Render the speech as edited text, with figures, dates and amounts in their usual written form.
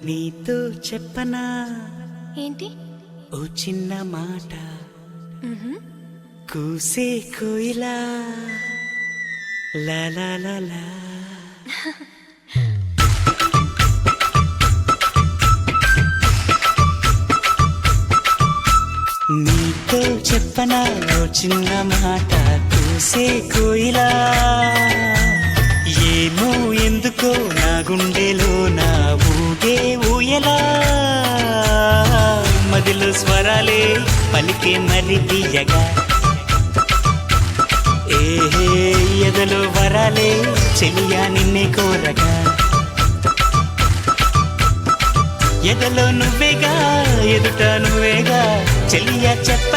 నీతో చెప్పనా ఏంటి? ఓ చిన్న మాట కూసే కోయిలా లా లా లా లా. నీతో చెప్పనా ఓ చిన్న మాట కూసే కోయిలా ఏమో ఎందుకో నా గుండెలో నా ఊగే ఊయలా మదిలో స్వరాలే పలికే మరి తీయగా ఏహే ఎదలో వరాలే చెలియా నిన్నే కోరగా ఎదలో నువ్వేగా ఎదుట నువ్వేగా చెలియా చెప్ప